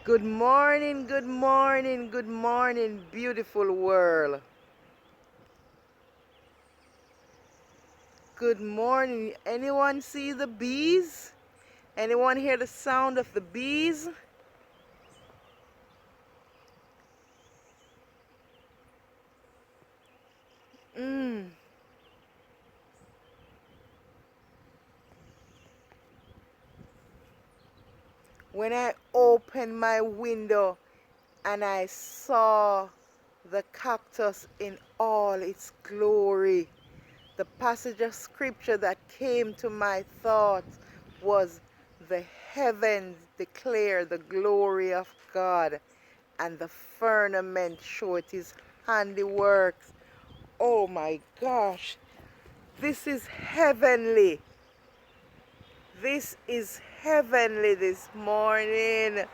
Good morning, good morning, beautiful world. Good morning. Anyone see the bees? Anyone hear the sound of the bees? Mm. When I opened my window and I saw the cactus in all its glory, the passage of scripture that came to my thoughts was the heavens declare the glory of God and the firmament showeth his handiworks. Oh my gosh, this is heavenly. This is heavenly this morning.